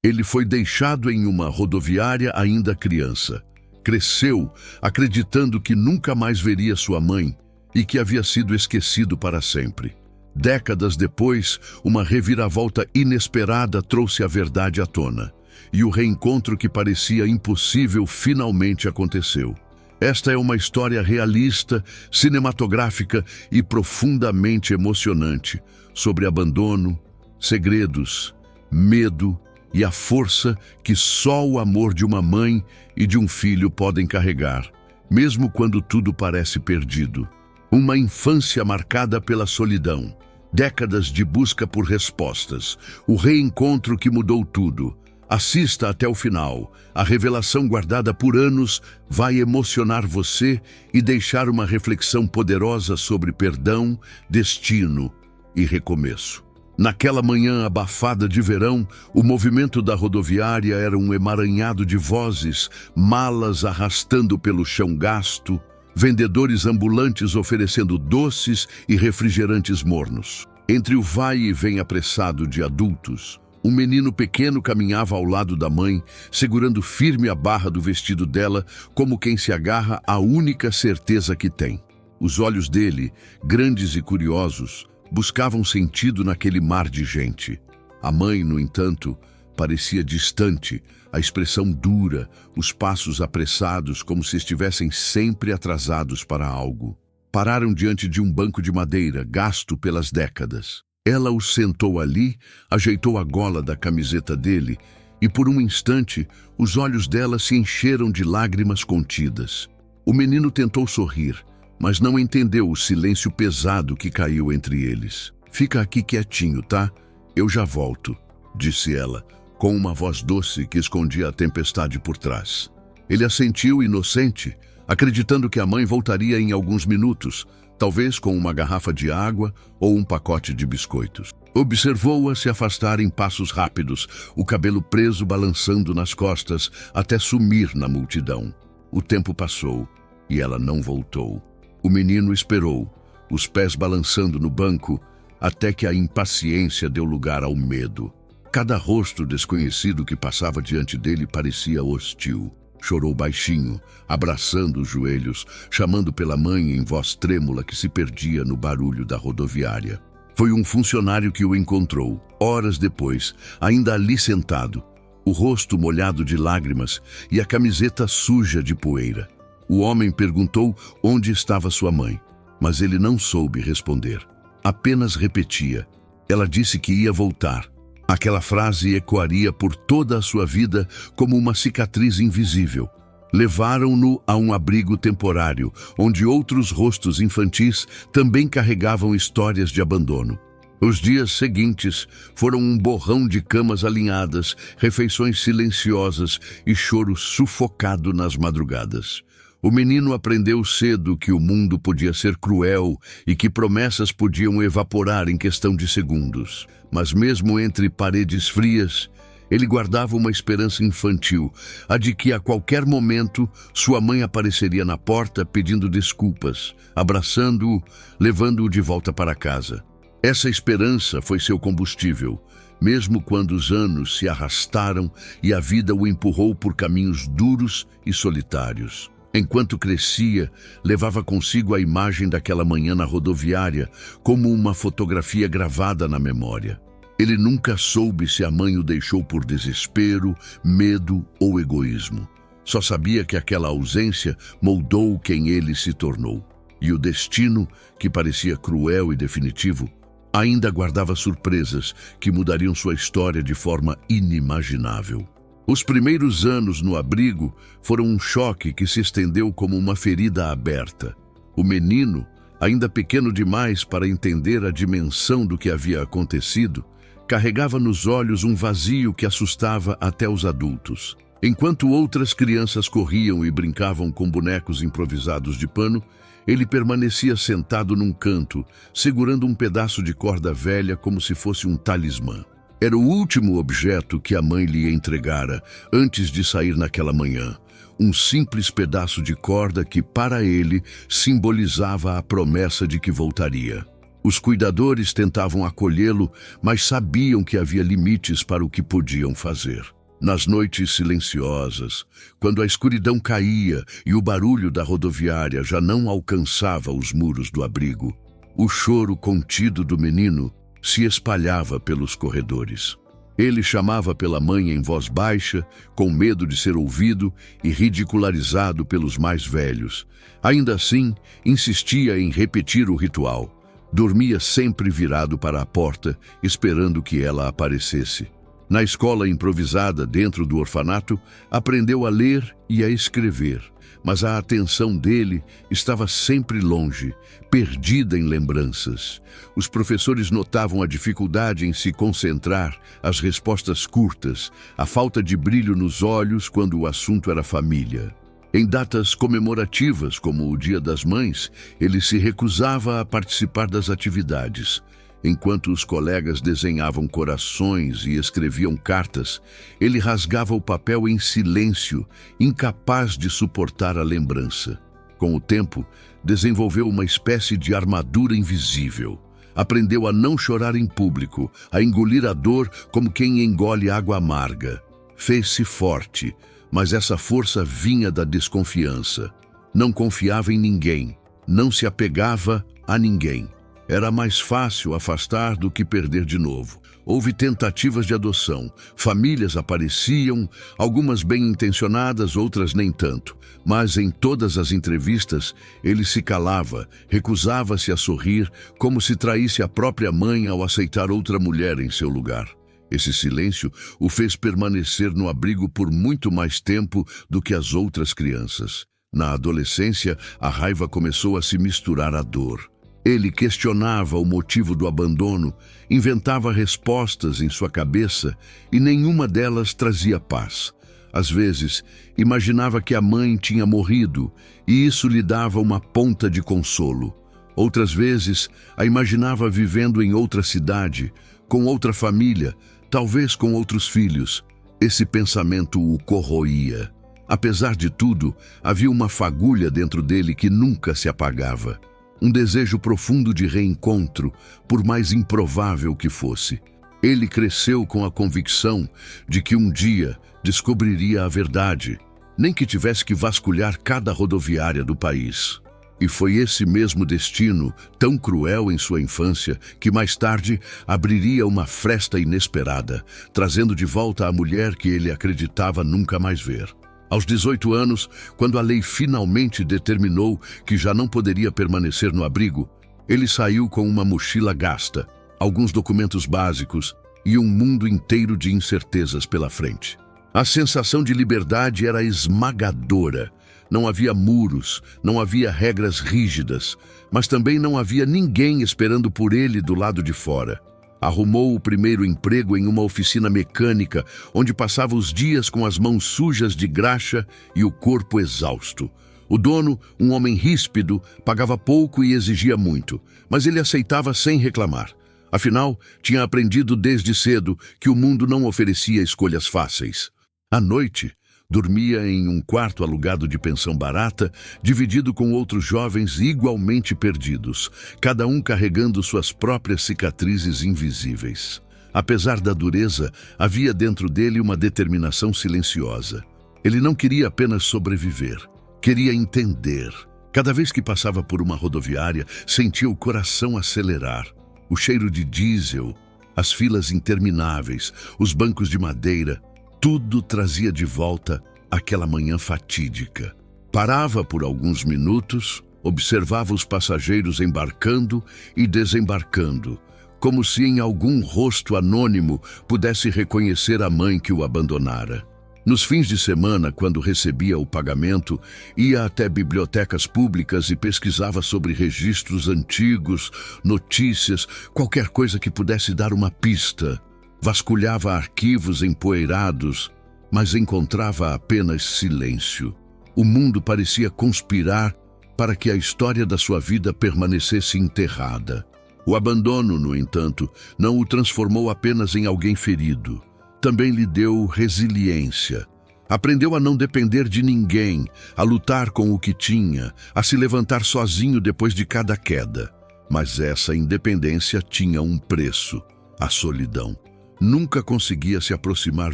Ele foi deixado em uma rodoviária ainda criança. Cresceu, acreditando que nunca mais veria sua mãe e que havia sido esquecido para sempre. Décadas depois, uma reviravolta inesperada trouxe a verdade à tona, e o reencontro que parecia impossível finalmente aconteceu. Esta é uma história realista, cinematográfica e profundamente emocionante sobre abandono, segredos, medo e a força que só o amor de uma mãe e de um filho podem carregar, mesmo quando tudo parece perdido. Uma infância marcada pela solidão, décadas de busca por respostas, o reencontro que mudou tudo. Assista até o final. A revelação guardada por anos vai emocionar você e deixar uma reflexão poderosa sobre perdão, destino e recomeço. Naquela manhã abafada de verão, o movimento da rodoviária era um emaranhado de vozes, malas arrastando pelo chão gasto, vendedores ambulantes oferecendo doces e refrigerantes mornos. Entre o vai e vem apressado de adultos, um menino pequeno caminhava ao lado da mãe, segurando firme a barra do vestido dela, como quem se agarra à única certeza que tem. Os olhos dele, grandes e curiosos, buscavam sentido naquele mar de gente. A mãe, no entanto, parecia distante, a expressão dura, os passos apressados, como se estivessem sempre atrasados para algo. Pararam diante de um banco de madeira, gasto pelas décadas. Ela o sentou ali, ajeitou a gola da camiseta dele e, por um instante, os olhos dela se encheram de lágrimas contidas. O menino tentou sorrir, mas não entendeu o silêncio pesado que caiu entre eles. "Fica aqui quietinho, tá? Eu já volto", disse ela, com uma voz doce que escondia a tempestade por trás. Ele assentiu inocente, acreditando que a mãe voltaria em alguns minutos, talvez com uma garrafa de água ou um pacote de biscoitos. Observou-a se afastar em passos rápidos, o cabelo preso balançando nas costas até sumir na multidão. O tempo passou e ela não voltou. O menino esperou, os pés balançando no banco, até que a impaciência deu lugar ao medo. Cada rosto desconhecido que passava diante dele parecia hostil. Chorou baixinho, abraçando os joelhos, chamando pela mãe em voz trêmula que se perdia no barulho da rodoviária. Foi um funcionário que o encontrou, horas depois, ainda ali sentado, o rosto molhado de lágrimas e a camiseta suja de poeira. O homem perguntou onde estava sua mãe, mas ele não soube responder. Apenas repetia. Ela disse que ia voltar. Aquela frase ecoaria por toda a sua vida como uma cicatriz invisível. Levaram-no a um abrigo temporário, onde outros rostos infantis também carregavam histórias de abandono. Os dias seguintes foram um borrão de camas alinhadas, refeições silenciosas e choro sufocado nas madrugadas. O menino aprendeu cedo que o mundo podia ser cruel e que promessas podiam evaporar em questão de segundos. Mas mesmo entre paredes frias, ele guardava uma esperança infantil, a de que a qualquer momento sua mãe apareceria na porta pedindo desculpas, abraçando-o, levando-o de volta para casa. Essa esperança foi seu combustível, mesmo quando os anos se arrastaram e a vida o empurrou por caminhos duros e solitários. Enquanto crescia, levava consigo a imagem daquela manhã na rodoviária como uma fotografia gravada na memória. Ele nunca soube se a mãe o deixou por desespero, medo ou egoísmo. Só sabia que aquela ausência moldou quem ele se tornou. E o destino, que parecia cruel e definitivo, ainda guardava surpresas que mudariam sua história de forma inimaginável. Os primeiros anos no abrigo foram um choque que se estendeu como uma ferida aberta. O menino, ainda pequeno demais para entender a dimensão do que havia acontecido, carregava nos olhos um vazio que assustava até os adultos. Enquanto outras crianças corriam e brincavam com bonecos improvisados de pano, ele permanecia sentado num canto, segurando um pedaço de corda velha como se fosse um talismã. Era o último objeto que a mãe lhe entregara antes de sair naquela manhã. Um simples pedaço de corda que, para ele, simbolizava a promessa de que voltaria. Os cuidadores tentavam acolhê-lo, mas sabiam que havia limites para o que podiam fazer. Nas noites silenciosas, quando a escuridão caía e o barulho da rodoviária já não alcançava os muros do abrigo, o choro contido do menino se espalhava pelos corredores. Ele chamava pela mãe em voz baixa, com medo de ser ouvido e ridicularizado pelos mais velhos. Ainda assim, insistia em repetir o ritual. Dormia sempre virado para a porta, esperando que ela aparecesse. Na escola improvisada dentro do orfanato, aprendeu a ler e a escrever, mas a atenção dele estava sempre longe, perdida em lembranças. Os professores notavam a dificuldade em se concentrar, as respostas curtas, a falta de brilho nos olhos quando o assunto era família. Em datas comemorativas, como o Dia das Mães, ele se recusava a participar das atividades. Enquanto os colegas desenhavam corações e escreviam cartas, ele rasgava o papel em silêncio, incapaz de suportar a lembrança. Com o tempo, desenvolveu uma espécie de armadura invisível. Aprendeu a não chorar em público, a engolir a dor como quem engole água amarga. Fez-se forte, mas essa força vinha da desconfiança. Não confiava em ninguém, não se apegava a ninguém. Era mais fácil afastar do que perder de novo. Houve tentativas de adoção, famílias apareciam, algumas bem-intencionadas, outras nem tanto. Mas em todas as entrevistas, ele se calava, recusava-se a sorrir, como se traísse a própria mãe ao aceitar outra mulher em seu lugar. Esse silêncio o fez permanecer no abrigo por muito mais tempo do que as outras crianças. Na adolescência, a raiva começou a se misturar à dor. Ele questionava o motivo do abandono, inventava respostas em sua cabeça e nenhuma delas trazia paz. Às vezes, imaginava que a mãe tinha morrido e isso lhe dava uma ponta de consolo. Outras vezes, a imaginava vivendo em outra cidade, com outra família, talvez com outros filhos. Esse pensamento o corroía. Apesar de tudo, havia uma fagulha dentro dele que nunca se apagava. Um desejo profundo de reencontro, por mais improvável que fosse. Ele cresceu com a convicção de que um dia descobriria a verdade, nem que tivesse que vasculhar cada rodoviária do país. E foi esse mesmo destino, tão cruel em sua infância, que mais tarde abriria uma fresta inesperada, trazendo de volta a mulher que ele acreditava nunca mais ver. Aos 18 anos, quando a lei finalmente determinou que já não poderia permanecer no abrigo, ele saiu com uma mochila gasta, alguns documentos básicos e um mundo inteiro de incertezas pela frente. A sensação de liberdade era esmagadora. Não havia muros, não havia regras rígidas, mas também não havia ninguém esperando por ele do lado de fora. Arrumou o primeiro emprego em uma oficina mecânica, onde passava os dias com as mãos sujas de graxa e o corpo exausto. O dono, um homem ríspido, pagava pouco e exigia muito, mas ele aceitava sem reclamar. Afinal, tinha aprendido desde cedo que o mundo não oferecia escolhas fáceis. À noite, dormia em um quarto alugado de pensão barata, dividido com outros jovens igualmente perdidos, cada um carregando suas próprias cicatrizes invisíveis. Apesar da dureza, havia dentro dele uma determinação silenciosa. Ele não queria apenas sobreviver, queria entender. Cada vez que passava por uma rodoviária, sentia o coração acelerar. O cheiro de diesel, as filas intermináveis, os bancos de madeira, tudo trazia de volta aquela manhã fatídica. Parava por alguns minutos, observava os passageiros embarcando e desembarcando, como se em algum rosto anônimo pudesse reconhecer a mãe que o abandonara. Nos fins de semana, quando recebia o pagamento, ia até bibliotecas públicas e pesquisava sobre registros antigos, notícias, qualquer coisa que pudesse dar uma pista. Vasculhava arquivos empoeirados, mas encontrava apenas silêncio. O mundo parecia conspirar para que a história da sua vida permanecesse enterrada. O abandono, no entanto, não o transformou apenas em alguém ferido. Também lhe deu resiliência. Aprendeu a não depender de ninguém, a lutar com o que tinha, a se levantar sozinho depois de cada queda. Mas essa independência tinha um preço: a solidão. Nunca conseguia se aproximar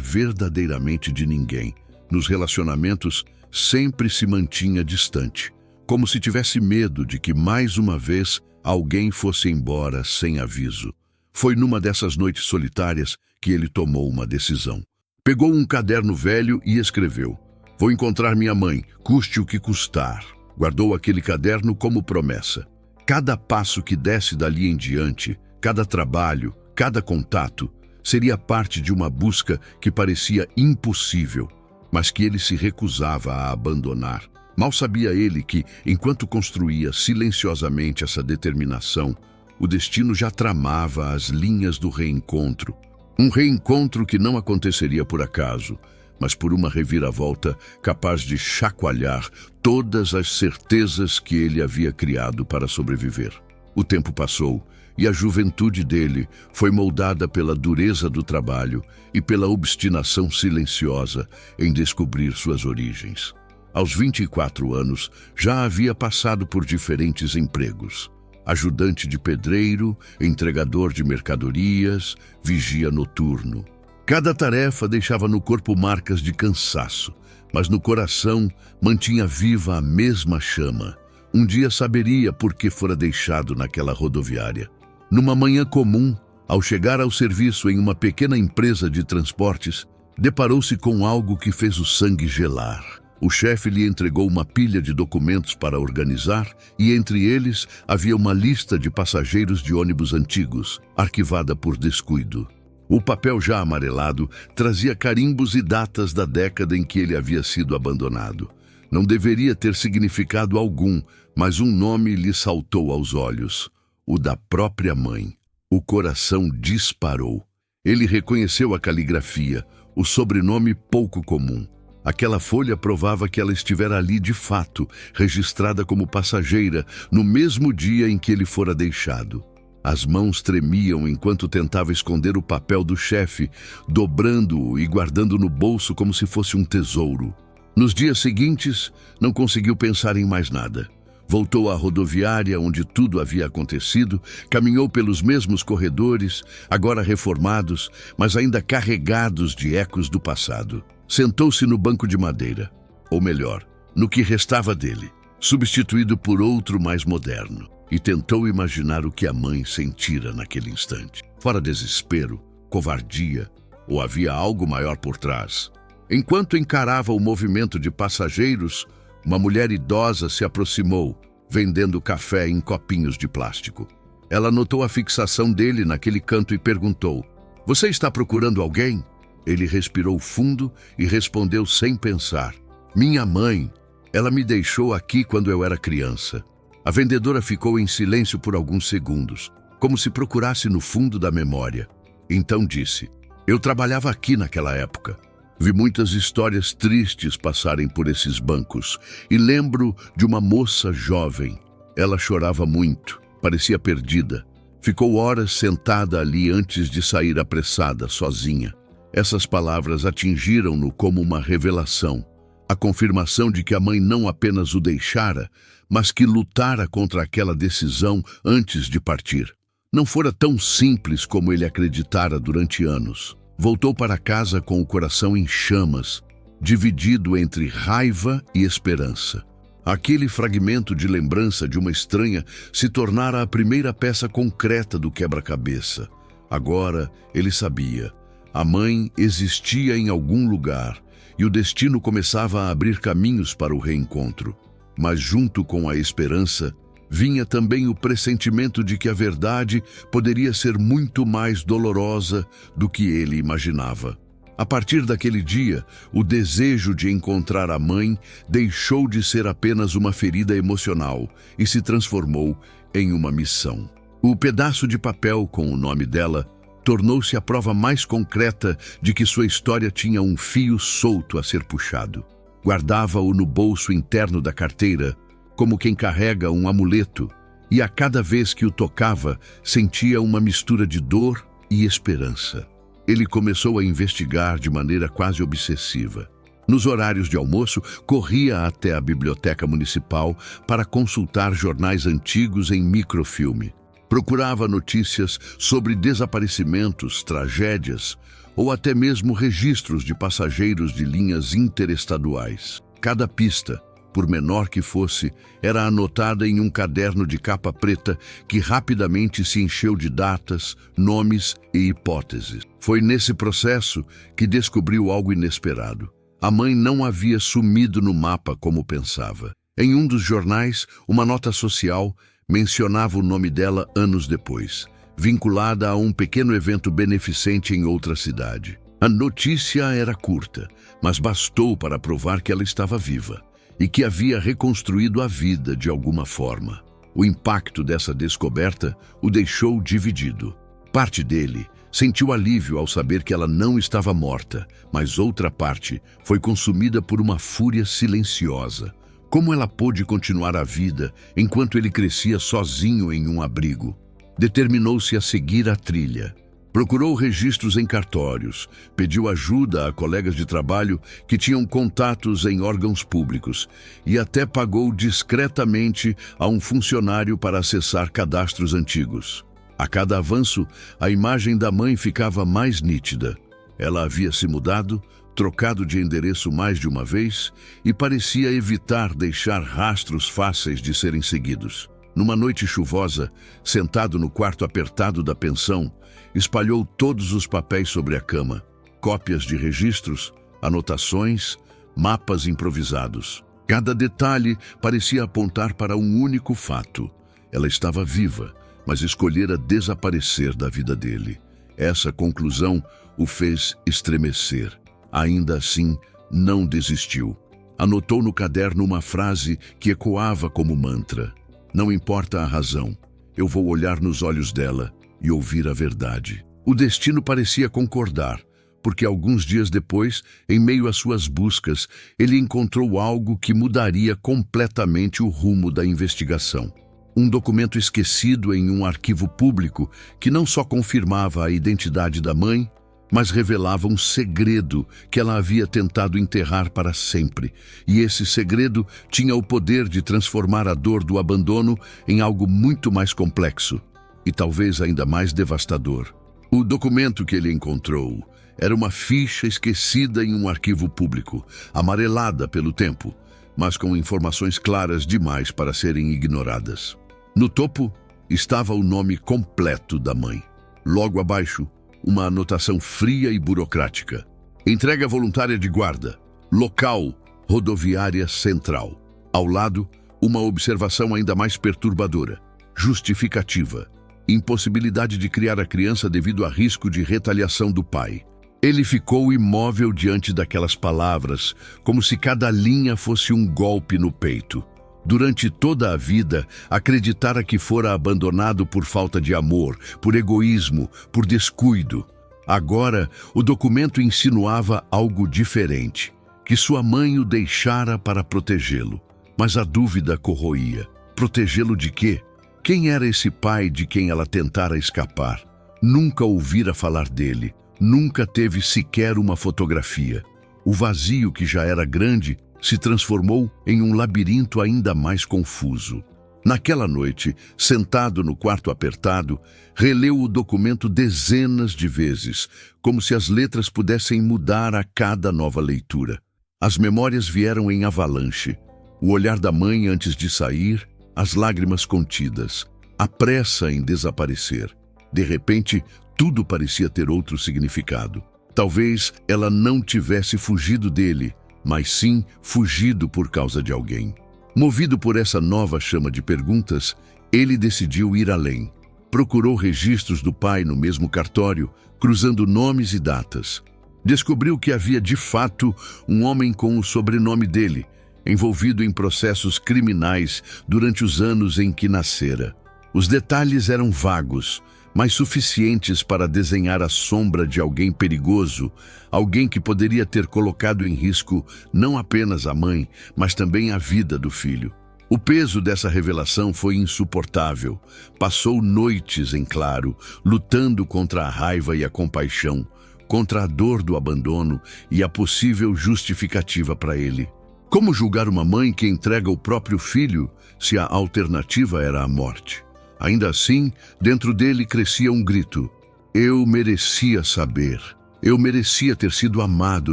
verdadeiramente de ninguém. Nos relacionamentos, sempre se mantinha distante, como se tivesse medo de que mais uma vez alguém fosse embora sem aviso. Foi numa dessas noites solitárias que ele tomou uma decisão. Pegou um caderno velho e escreveu: "Vou encontrar minha mãe, custe o que custar." Guardou aquele caderno como promessa. Cada passo que desse dali em diante, cada trabalho, cada contato, seria parte de uma busca que parecia impossível, mas que ele se recusava a abandonar. Mal sabia ele que, enquanto construía silenciosamente essa determinação, o destino já tramava as linhas do reencontro. Um reencontro que não aconteceria por acaso, mas por uma reviravolta capaz de chacoalhar todas as certezas que ele havia criado para sobreviver. O tempo passou e a juventude dele foi moldada pela dureza do trabalho e pela obstinação silenciosa em descobrir suas origens. Aos 24 anos, já havia passado por diferentes empregos: ajudante de pedreiro, entregador de mercadorias, vigia noturno. Cada tarefa deixava no corpo marcas de cansaço, mas no coração mantinha viva a mesma chama. Um dia saberia por que fora deixado naquela rodoviária. Numa manhã comum, ao chegar ao serviço em uma pequena empresa de transportes, deparou-se com algo que fez o sangue gelar. O chefe lhe entregou uma pilha de documentos para organizar e entre eles havia uma lista de passageiros de ônibus antigos, arquivada por descuido. O papel já amarelado trazia carimbos e datas da década em que ele havia sido abandonado. Não deveria ter significado algum, mas um nome lhe saltou aos olhos: o da própria mãe. O coração disparou. Ele reconheceu a caligrafia, o sobrenome pouco comum. Aquela folha provava que ela estivera ali de fato, registrada como passageira, no mesmo dia em que ele fora deixado. As mãos tremiam enquanto tentava esconder o papel do chefe, dobrando-o e guardando no bolso como se fosse um tesouro. Nos dias seguintes, não conseguiu pensar em mais nada. Voltou à rodoviária onde tudo havia acontecido, caminhou pelos mesmos corredores, agora reformados, mas ainda carregados de ecos do passado. Sentou-se no banco de madeira, ou melhor, no que restava dele, substituído por outro mais moderno, e tentou imaginar o que a mãe sentira naquele instante. Fora desespero, covardia, ou havia algo maior por trás? Enquanto encarava o movimento de passageiros, uma mulher idosa se aproximou, vendendo café em copinhos de plástico. Ela notou a fixação dele naquele canto e perguntou: "Você está procurando alguém?" Ele respirou fundo e respondeu sem pensar: "Minha mãe. Ela me deixou aqui quando eu era criança." A vendedora ficou em silêncio por alguns segundos, como se procurasse no fundo da memória. Então disse: "Eu trabalhava aqui naquela época. Vi muitas histórias tristes passarem por esses bancos e lembro de uma moça jovem. Ela chorava muito, parecia perdida. Ficou horas sentada ali antes de sair apressada, sozinha." Essas palavras atingiram-no como uma revelação, a confirmação de que a mãe não apenas o deixara, mas que lutara contra aquela decisão antes de partir. Não fora tão simples como ele acreditara durante anos. Voltou para casa com o coração em chamas, dividido entre raiva e esperança. Aquele fragmento de lembrança de uma estranha se tornara a primeira peça concreta do quebra-cabeça. Agora ele sabia. A mãe existia em algum lugar e o destino começava a abrir caminhos para o reencontro. Mas junto com a esperança, vinha também o pressentimento de que a verdade poderia ser muito mais dolorosa do que ele imaginava. A partir daquele dia, o desejo de encontrar a mãe deixou de ser apenas uma ferida emocional e se transformou em uma missão. O pedaço de papel com o nome dela tornou-se a prova mais concreta de que sua história tinha um fio solto a ser puxado. Guardava-o no bolso interno da carteira, como quem carrega um amuleto, e a cada vez que o tocava, sentia uma mistura de dor e esperança. Ele começou a investigar de maneira quase obsessiva. Nos horários de almoço, corria até a biblioteca municipal para consultar jornais antigos em microfilme. Procurava notícias sobre desaparecimentos, tragédias ou até mesmo registros de passageiros de linhas interestaduais. Cada pista, por menor que fosse, era anotada em um caderno de capa preta que rapidamente se encheu de datas, nomes e hipóteses. Foi nesse processo que descobriu algo inesperado. A mãe não havia sumido no mapa como pensava. Em um dos jornais, uma nota social mencionava o nome dela anos depois, vinculada a um pequeno evento beneficente em outra cidade. A notícia era curta, mas bastou para provar que ela estava viva e que havia reconstruído a vida de alguma forma. O impacto dessa descoberta o deixou dividido. Parte dele sentiu alívio ao saber que ela não estava morta, mas outra parte foi consumida por uma fúria silenciosa. Como ela pôde continuar a vida enquanto ele crescia sozinho em um abrigo? Determinou-se a seguir a trilha. Procurou registros em cartórios, pediu ajuda a colegas de trabalho que tinham contatos em órgãos públicos e até pagou discretamente a um funcionário para acessar cadastros antigos. A cada avanço, a imagem da mãe ficava mais nítida. Ela havia se mudado, trocado de endereço mais de uma vez e parecia evitar deixar rastros fáceis de serem seguidos. Numa noite chuvosa, sentado no quarto apertado da pensão, espalhou todos os papéis sobre a cama, cópias de registros, anotações, mapas improvisados. Cada detalhe parecia apontar para um único fato. Ela estava viva, mas escolhera desaparecer da vida dele. Essa conclusão o fez estremecer. Ainda assim, não desistiu. Anotou no caderno uma frase que ecoava como mantra. Não importa a razão, eu vou olhar nos olhos dela e ouvir a verdade. O destino parecia concordar, porque alguns dias depois, em meio às suas buscas, ele encontrou algo que mudaria completamente o rumo da investigação. Um documento esquecido em um arquivo público que não só confirmava a identidade da mãe, mas revelava um segredo que ela havia tentado enterrar para sempre. E esse segredo tinha o poder de transformar a dor do abandono em algo muito mais complexo e talvez ainda mais devastador. O documento que ele encontrou era uma ficha esquecida em um arquivo público, amarelada pelo tempo, mas com informações claras demais para serem ignoradas. No topo estava o nome completo da mãe. Logo abaixo, uma anotação fria e burocrática. Entrega voluntária de guarda. Local, rodoviária central. Ao lado, uma observação ainda mais perturbadora. Justificativa. Impossibilidade de criar a criança devido a risco de retaliação do pai. Ele ficou imóvel diante daquelas palavras, como se cada linha fosse um golpe no peito. Durante toda a vida, acreditara que fora abandonado por falta de amor, por egoísmo, por descuido. Agora, o documento insinuava algo diferente, que sua mãe o deixara para protegê-lo. Mas a dúvida corroía. Protegê-lo de quê? Quem era esse pai de quem ela tentara escapar? Nunca ouvira falar dele, nunca teve sequer uma fotografia. O vazio, que já era grande, se transformou em um labirinto ainda mais confuso. Naquela noite, sentado no quarto apertado, releu o documento dezenas de vezes, como se as letras pudessem mudar a cada nova leitura. As memórias vieram em avalanche. O olhar da mãe antes de sair, as lágrimas contidas, a pressa em desaparecer. De repente, tudo parecia ter outro significado. Talvez ela não tivesse fugido dele, mas sim fugido por causa de alguém. Movido por essa nova chama de perguntas, ele decidiu ir além. Procurou registros do pai no mesmo cartório, cruzando nomes e datas. Descobriu que havia de fato um homem com o sobrenome dele, envolvido em processos criminais durante os anos em que nascera. Os detalhes eram vagos, mas suficientes para desenhar a sombra de alguém perigoso, alguém que poderia ter colocado em risco não apenas a mãe, mas também a vida do filho. O peso dessa revelação foi insuportável. Passou noites em claro, lutando contra a raiva e a compaixão, contra a dor do abandono e a possível justificativa para ele. Como julgar uma mãe que entrega o próprio filho se a alternativa era a morte? Ainda assim, dentro dele crescia um grito. Eu merecia saber. Eu merecia ter sido amado,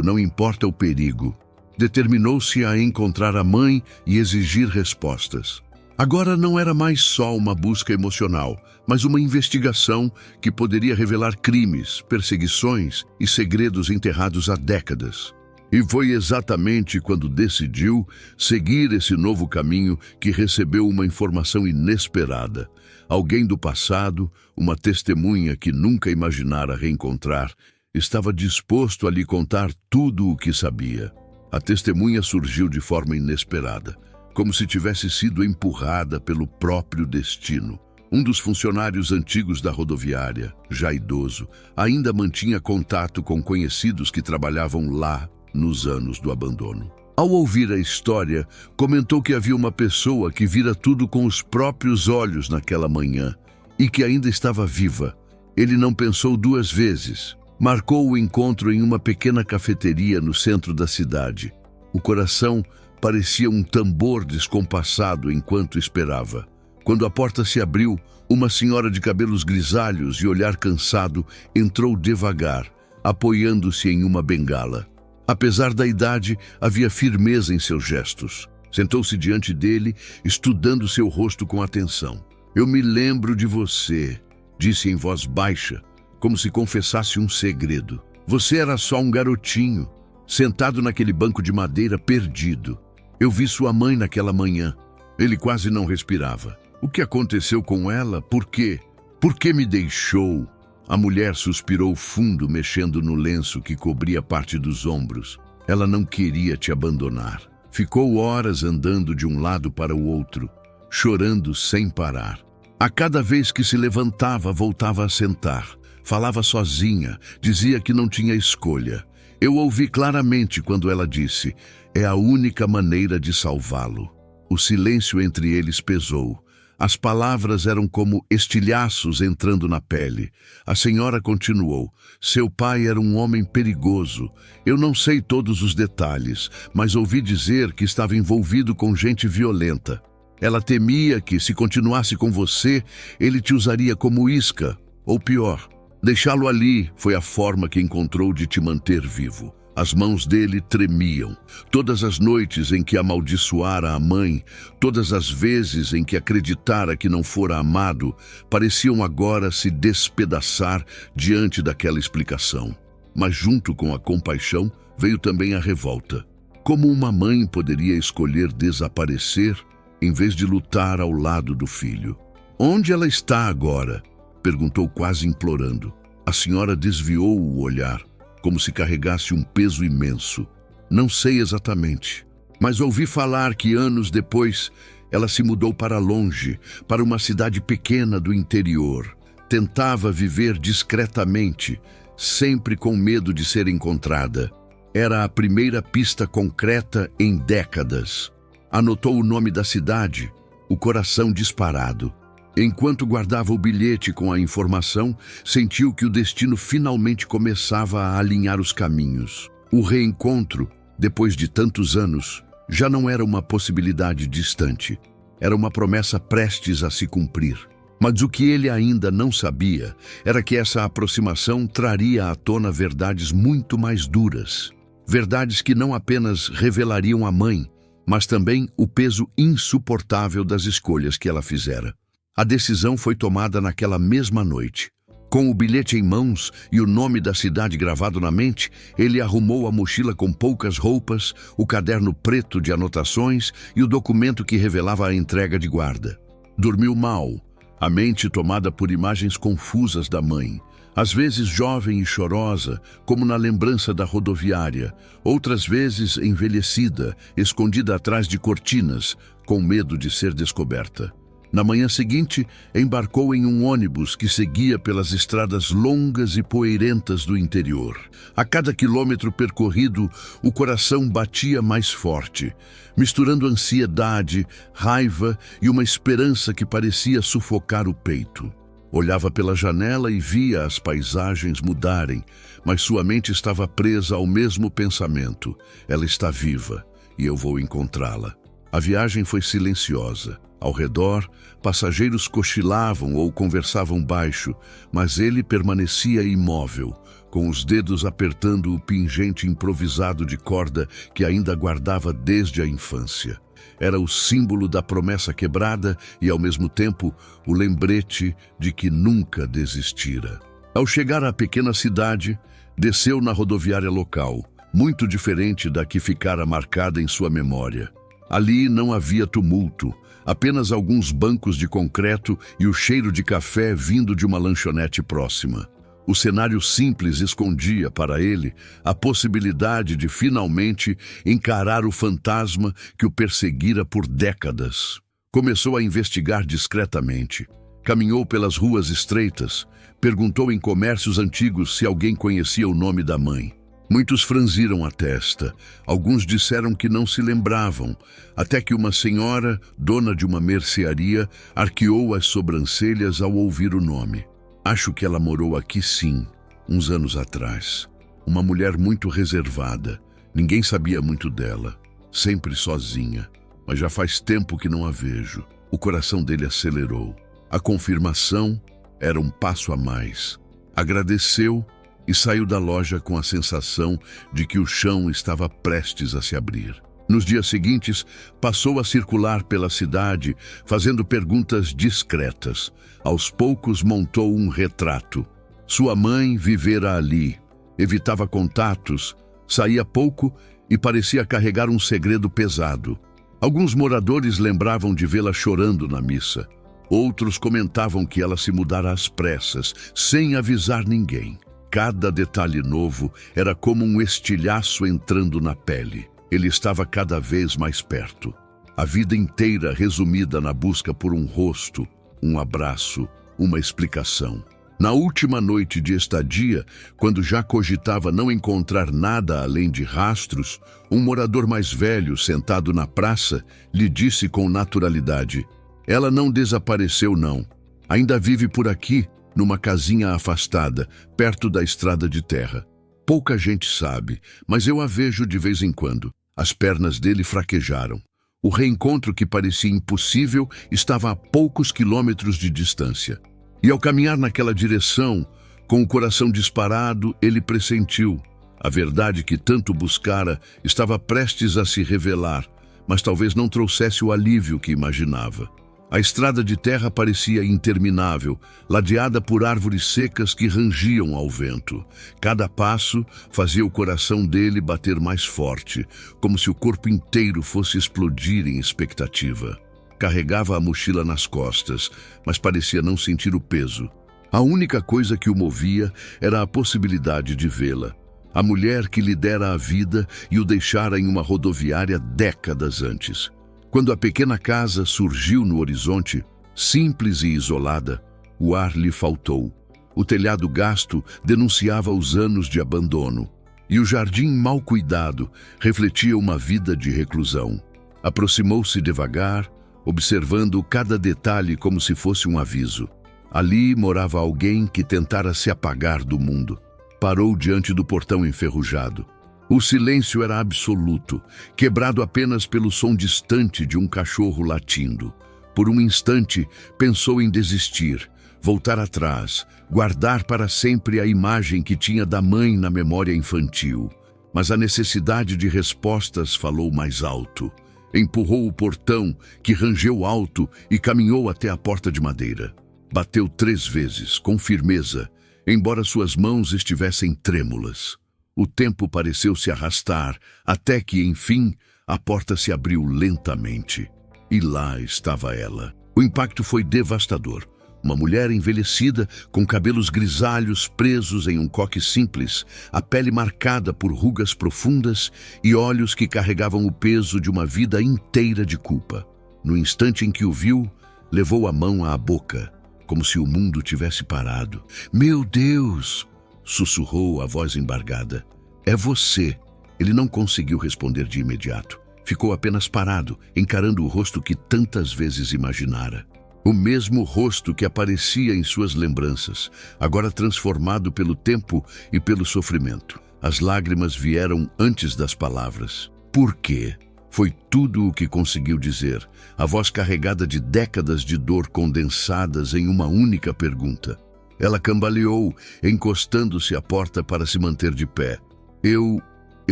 não importa o perigo. Determinou-se a encontrar a mãe e exigir respostas. Agora não era mais só uma busca emocional, mas uma investigação que poderia revelar crimes, perseguições e segredos enterrados há décadas. E foi exatamente quando decidiu seguir esse novo caminho que recebeu uma informação inesperada. Alguém do passado, uma testemunha que nunca imaginara reencontrar, estava disposto a lhe contar tudo o que sabia. A testemunha surgiu de forma inesperada, como se tivesse sido empurrada pelo próprio destino. Um dos funcionários antigos da rodoviária, já idoso, ainda mantinha contato com conhecidos que trabalhavam lá nos anos do abandono. Ao ouvir a história, comentou que havia uma pessoa que vira tudo com os próprios olhos naquela manhã e que ainda estava viva. Ele não pensou duas vezes. Marcou o encontro em uma pequena cafeteria no centro da cidade. O coração parecia um tambor descompassado enquanto esperava. Quando a porta se abriu, uma senhora de cabelos grisalhos e olhar cansado entrou devagar, apoiando-se em uma bengala. Apesar da idade, havia firmeza em seus gestos. Sentou-se diante dele, estudando seu rosto com atenção. Eu me lembro de você, disse em voz baixa, como se confessasse um segredo. Você era só um garotinho, sentado naquele banco de madeira perdido. Eu vi sua mãe naquela manhã. Ele quase não respirava. O que aconteceu com ela? Por quê? Por que me deixou? A mulher suspirou fundo, mexendo no lenço que cobria parte dos ombros. Ela não queria te abandonar. Ficou horas andando de um lado para o outro, chorando sem parar. A cada vez que se levantava, voltava a sentar. Falava sozinha, dizia que não tinha escolha. Eu ouvi claramente quando ela disse, é a única maneira de salvá-lo. O silêncio entre eles pesou. As palavras eram como estilhaços entrando na pele. A senhora continuou, seu pai era um homem perigoso. Eu não sei todos os detalhes, mas ouvi dizer que estava envolvido com gente violenta. Ela temia que, se continuasse com você, ele te usaria como isca, ou pior. Deixá-lo ali foi a forma que encontrou de te manter vivo. As mãos dele tremiam. Todas as noites em que amaldiçoara a mãe, todas as vezes em que acreditara que não fora amado, pareciam agora se despedaçar diante daquela explicação. Mas junto com a compaixão veio também a revolta. Como uma mãe poderia escolher desaparecer em vez de lutar ao lado do filho? Onde ela está agora? Perguntou quase implorando. A senhora desviou o olhar, como se carregasse um peso imenso. Não sei exatamente, mas ouvi falar que anos depois ela se mudou para longe, para uma cidade pequena do interior. Tentava viver discretamente, sempre com medo de ser encontrada. Era a primeira pista concreta em décadas. Anotou o nome da cidade, o coração disparado. Enquanto guardava o bilhete com a informação, sentiu que o destino finalmente começava a alinhar os caminhos. O reencontro, depois de tantos anos, já não era uma possibilidade distante. Era uma promessa prestes a se cumprir. Mas o que ele ainda não sabia era que essa aproximação traria à tona verdades muito mais duras. Verdades que não apenas revelariam a mãe, mas também o peso insuportável das escolhas que ela fizera. A decisão foi tomada naquela mesma noite. Com o bilhete em mãos e o nome da cidade gravado na mente, ele arrumou a mochila com poucas roupas, o caderno preto de anotações e o documento que revelava a entrega de guarda. Dormiu mal, a mente tomada por imagens confusas da mãe. Às vezes jovem e chorosa, como na lembrança da rodoviária, outras vezes envelhecida, escondida atrás de cortinas, com medo de ser descoberta. Na manhã seguinte, embarcou em um ônibus que seguia pelas estradas longas e poeirentas do interior. A cada quilômetro percorrido, o coração batia mais forte, misturando ansiedade, raiva e uma esperança que parecia sufocar o peito. Olhava pela janela e via as paisagens mudarem, mas sua mente estava presa ao mesmo pensamento. Ela está viva e eu vou encontrá-la. A viagem foi silenciosa. Ao redor, passageiros cochilavam ou conversavam baixo, mas ele permanecia imóvel, com os dedos apertando o pingente improvisado de corda que ainda guardava desde a infância. Era o símbolo da promessa quebrada e, ao mesmo tempo, o lembrete de que nunca desistira. Ao chegar à pequena cidade, desceu na rodoviária local, muito diferente da que ficara marcada em sua memória. Ali não havia tumulto, apenas alguns bancos de concreto e o cheiro de café vindo de uma lanchonete próxima. O cenário simples escondia para ele a possibilidade de finalmente encarar o fantasma que o perseguira por décadas. Começou a investigar discretamente. Caminhou pelas ruas estreitas, perguntou em comércios antigos se alguém conhecia o nome da mãe. Muitos franziram a testa, alguns disseram que não se lembravam, até que uma senhora, dona de uma mercearia, arqueou as sobrancelhas ao ouvir o nome. Acho que ela morou aqui sim, uns anos atrás. Uma mulher muito reservada, ninguém sabia muito dela, sempre sozinha, mas já faz tempo que não a vejo. O coração dele acelerou. A confirmação era um passo a mais. Agradeceu e saiu da loja com a sensação de que o chão estava prestes a se abrir. Nos dias seguintes, passou a circular pela cidade, fazendo perguntas discretas. Aos poucos montou um retrato. Sua mãe vivera ali, evitava contatos, saía pouco e parecia carregar um segredo pesado. Alguns moradores lembravam de vê-la chorando na missa. Outros comentavam que ela se mudara às pressas, sem avisar ninguém. Cada detalhe novo era como um estilhaço entrando na pele. Ele estava cada vez mais perto. A vida inteira resumida na busca por um rosto, um abraço, uma explicação. Na última noite de estadia, quando já cogitava não encontrar nada além de rastros, um morador mais velho, sentado na praça, lhe disse com naturalidade: "Ela não desapareceu, não. Ainda vive por aqui, numa casinha afastada, perto da estrada de terra. Pouca gente sabe, mas eu a vejo de vez em quando." As pernas dele fraquejaram. O reencontro que parecia impossível estava a poucos quilômetros de distância. E ao caminhar naquela direção, com o coração disparado, ele pressentiu. A verdade que tanto buscara estava prestes a se revelar, mas talvez não trouxesse o alívio que imaginava. A estrada de terra parecia interminável, ladeada por árvores secas que rangiam ao vento. Cada passo fazia o coração dele bater mais forte, como se o corpo inteiro fosse explodir em expectativa. Carregava a mochila nas costas, mas parecia não sentir o peso. A única coisa que o movia era a possibilidade de vê-la. A mulher que lhe dera a vida e o deixara em uma rodoviária décadas antes. Quando a pequena casa surgiu no horizonte, simples e isolada, o ar lhe faltou. O telhado gasto denunciava os anos de abandono, e o jardim mal cuidado refletia uma vida de reclusão. Aproximou-se devagar, observando cada detalhe como se fosse um aviso. Ali morava alguém que tentara se apagar do mundo. Parou diante do portão enferrujado. O silêncio era absoluto, quebrado apenas pelo som distante de um cachorro latindo. Por um instante, pensou em desistir, voltar atrás, guardar para sempre a imagem que tinha da mãe na memória infantil. Mas a necessidade de respostas falou mais alto. Empurrou o portão, que rangeu alto, e caminhou até a porta de madeira. Bateu 3 vezes, com firmeza, embora suas mãos estivessem trêmulas. O tempo pareceu se arrastar, até que, enfim, a porta se abriu lentamente. E lá estava ela. O impacto foi devastador. Uma mulher envelhecida, com cabelos grisalhos presos em um coque simples, a pele marcada por rugas profundas e olhos que carregavam o peso de uma vida inteira de culpa. No instante em que o viu, levou a mão à boca, como se o mundo tivesse parado. "Meu Deus!" sussurrou a voz embargada. "É você." Ele não conseguiu responder de imediato. Ficou apenas parado, encarando o rosto que tantas vezes imaginara. O mesmo rosto que aparecia em suas lembranças, agora transformado pelo tempo e pelo sofrimento. As lágrimas vieram antes das palavras. "Por quê?" Foi tudo o que conseguiu dizer, a voz carregada de décadas de dor condensadas em uma única pergunta. Ela cambaleou, encostando-se à porta para se manter de pé. Eu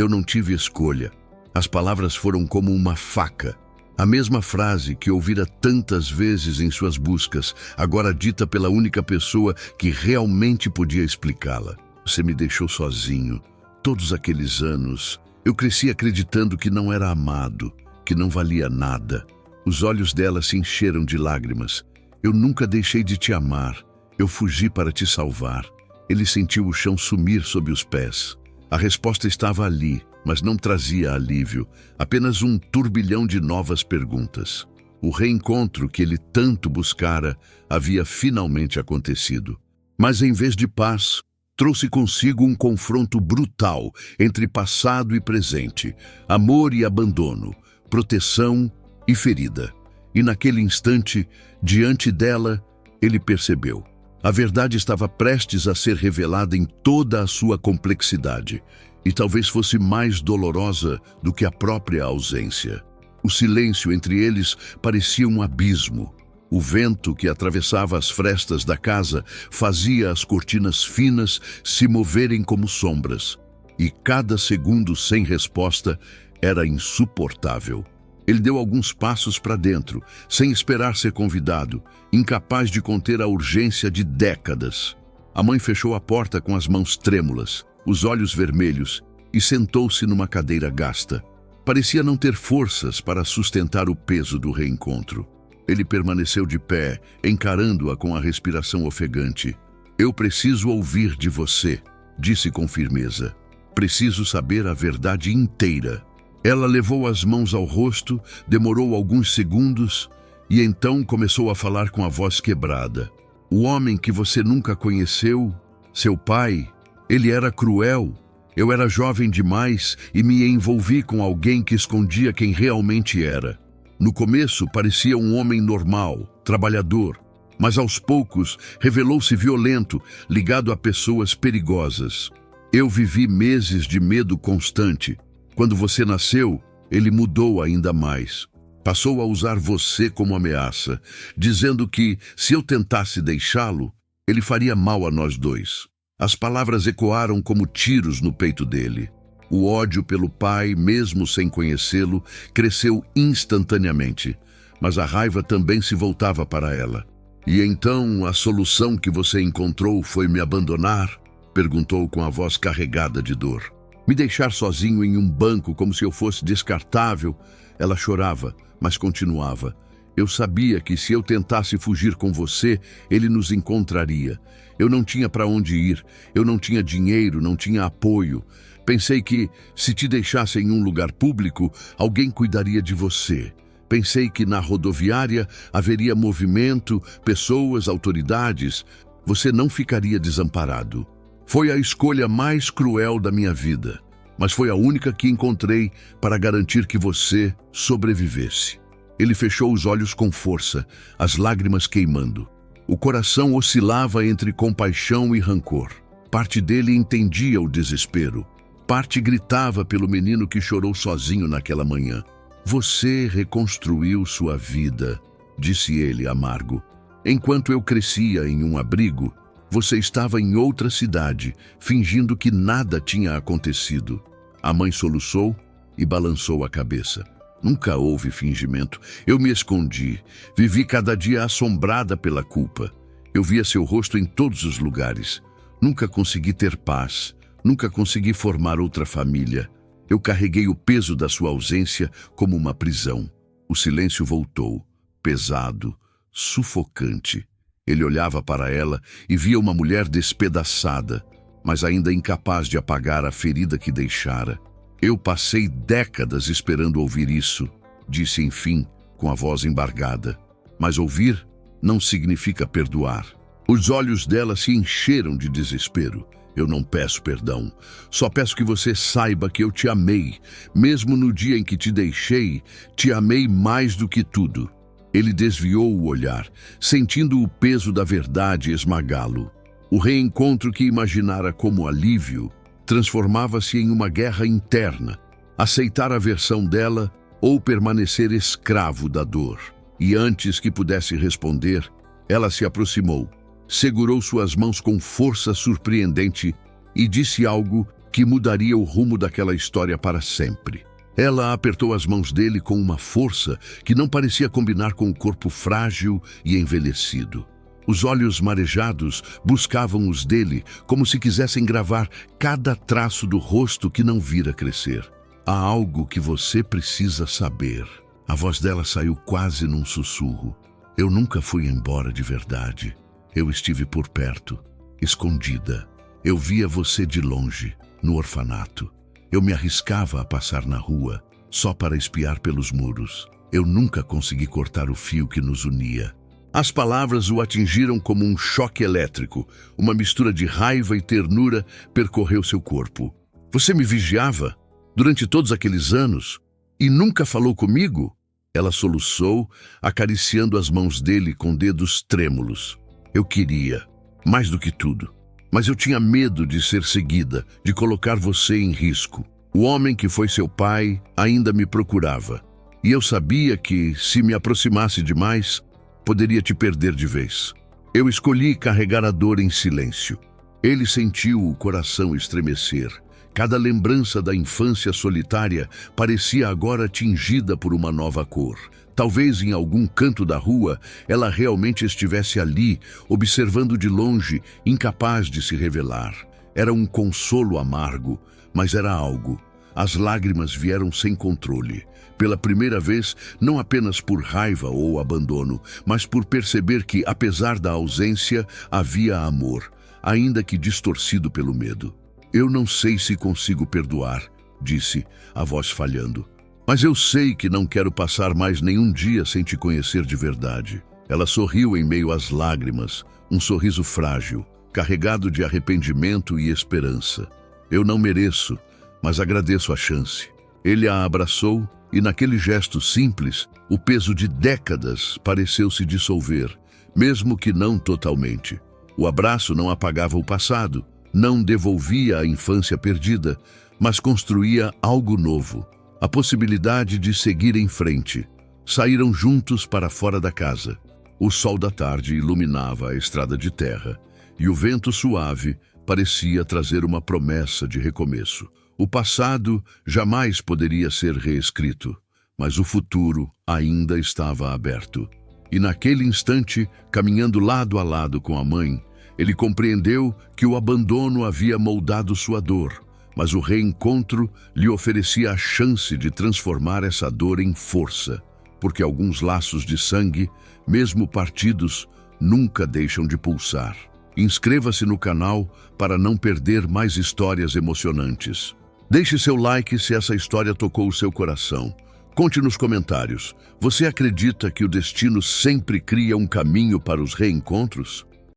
não tive escolha. As palavras foram como uma faca. A mesma frase que ouvira tantas vezes em suas buscas, agora dita pela única pessoa que realmente podia explicá-la. Você me deixou sozinho. Todos aqueles anos, eu cresci acreditando que não era amado, que não valia nada. Os olhos dela se encheram de lágrimas. Eu nunca deixei de te amar. Eu fugi para te salvar. Ele sentiu o chão sumir sob os pés. A resposta estava ali, mas não trazia alívio, apenas um turbilhão de novas perguntas. O reencontro que ele tanto buscara havia finalmente acontecido. Mas em vez de paz, trouxe consigo um confronto brutal entre passado e presente, amor e abandono, proteção e ferida. E naquele instante, diante dela, ele percebeu. A verdade estava prestes a ser revelada em toda a sua complexidade, e talvez fosse mais dolorosa do que a própria ausência. O silêncio entre eles parecia um abismo. O vento que atravessava as frestas da casa fazia as cortinas finas se moverem como sombras, e cada segundo sem resposta era insuportável. Ele deu alguns passos para dentro, sem esperar ser convidado, incapaz de conter a urgência de décadas. A mãe fechou a porta com as mãos trêmulas, os olhos vermelhos, e sentou-se numa cadeira gasta. Parecia não ter forças para sustentar o peso do reencontro. Ele permaneceu de pé, encarando-a com a respiração ofegante. Eu preciso ouvir de você, disse com firmeza. Preciso saber a verdade inteira. Ela levou as mãos ao rosto, demorou alguns segundos e então começou a falar com a voz quebrada. O homem que você nunca conheceu, seu pai, ele era cruel. Eu era jovem demais e me envolvi com alguém que escondia quem realmente era. No começo parecia um homem normal, trabalhador, mas aos poucos revelou-se violento, ligado a pessoas perigosas. Eu vivi meses de medo constante. Quando você nasceu, ele mudou ainda mais. Passou a usar você como ameaça, dizendo que, se eu tentasse deixá-lo, ele faria mal a nós dois. As palavras ecoaram como tiros no peito dele. O ódio pelo pai, mesmo sem conhecê-lo, cresceu instantaneamente, mas a raiva também se voltava para ela. E então a solução que você encontrou foi me abandonar? Perguntou com a voz carregada de dor. Me deixar sozinho em um banco como se eu fosse descartável? Ela chorava, mas continuava. Eu sabia que se eu tentasse fugir com você, ele nos encontraria. Eu não tinha para onde ir, eu não tinha dinheiro, não tinha apoio. Pensei que, se te deixasse em um lugar público, alguém cuidaria de você. Pensei que na rodoviária haveria movimento, pessoas, autoridades. Você não ficaria desamparado. Foi a escolha mais cruel da minha vida, mas foi a única que encontrei para garantir que você sobrevivesse. Ele fechou os olhos com força, as lágrimas queimando. O coração oscilava entre compaixão e rancor. Parte dele entendia o desespero. Parte gritava pelo menino que chorou sozinho naquela manhã. Você reconstruiu sua vida, disse ele amargo. Enquanto eu crescia em um abrigo, você estava em outra cidade, fingindo que nada tinha acontecido. A mãe soluçou e balançou a cabeça. Nunca houve fingimento. Eu me escondi. Vivi cada dia assombrada pela culpa. Eu via seu rosto em todos os lugares. Nunca consegui ter paz. Nunca consegui formar outra família. Eu carreguei o peso da sua ausência como uma prisão. O silêncio voltou, pesado, sufocante. Ele olhava para ela e via uma mulher despedaçada, mas ainda incapaz de apagar a ferida que deixara. Eu passei décadas esperando ouvir isso, disse enfim, com a voz embargada. Mas ouvir não significa perdoar. Os olhos dela se encheram de desespero. Eu não peço perdão. Só peço que você saiba que eu te amei. Mesmo no dia em que te deixei, te amei mais do que tudo. Ele desviou o olhar, sentindo o peso da verdade esmagá-lo. O reencontro que imaginara como alívio transformava-se em uma guerra interna. Aceitar a versão dela ou permanecer escravo da dor. E antes que pudesse responder, ela se aproximou, segurou suas mãos com força surpreendente e disse algo que mudaria o rumo daquela história para sempre. Ela apertou as mãos dele com uma força que não parecia combinar com o corpo frágil e envelhecido. Os olhos marejados buscavam os dele como se quisessem gravar cada traço do rosto que não vira crescer. Há algo que você precisa saber. A voz dela saiu quase num sussurro. Eu nunca fui embora de verdade. Eu estive por perto, escondida. Eu via você de longe, no orfanato. Eu me arriscava a passar na rua, só para espiar pelos muros. Eu nunca consegui cortar o fio que nos unia. As palavras o atingiram como um choque elétrico. Uma mistura de raiva e ternura percorreu seu corpo. Você me vigiava durante todos aqueles anos e nunca falou comigo? Ela soluçou, acariciando as mãos dele com dedos trêmulos. Eu queria, mais do que tudo. Mas eu tinha medo de ser seguida, de colocar você em risco. O homem que foi seu pai ainda me procurava. E eu sabia que, se me aproximasse demais, poderia te perder de vez. Eu escolhi carregar a dor em silêncio. Ele sentiu o coração estremecer. Cada lembrança da infância solitária parecia agora tingida por uma nova cor. Talvez em algum canto da rua ela realmente estivesse ali, observando de longe, incapaz de se revelar. Era um consolo amargo, mas era algo. As lágrimas vieram sem controle. Pela primeira vez, não apenas por raiva ou abandono, mas por perceber que, apesar da ausência, havia amor, ainda que distorcido pelo medo. Eu não sei se consigo perdoar, disse, a voz falhando. Mas eu sei que não quero passar mais nenhum dia sem te conhecer de verdade. Ela sorriu em meio às lágrimas, um sorriso frágil, carregado de arrependimento e esperança. Eu não mereço, mas agradeço a chance. Ele a abraçou e naquele gesto simples, o peso de décadas pareceu se dissolver, mesmo que não totalmente. O abraço não apagava o passado, não devolvia a infância perdida, mas construía algo novo. A possibilidade de seguir em frente. Saíram juntos para fora da casa. O sol da tarde iluminava a estrada de terra, e o vento suave parecia trazer uma promessa de recomeço. O passado jamais poderia ser reescrito, mas o futuro ainda estava aberto. E naquele instante, caminhando lado a lado com a mãe, ele compreendeu que o abandono havia moldado sua dor, mas o reencontro lhe oferecia a chance de transformar essa dor em força, porque alguns laços de sangue, mesmo partidos, nunca deixam de pulsar. Inscreva-se no canal para não perder mais histórias emocionantes. Deixe seu like se essa história tocou o seu coração. Conte nos comentários, você acredita que o destino sempre cria um caminho para os reencontros?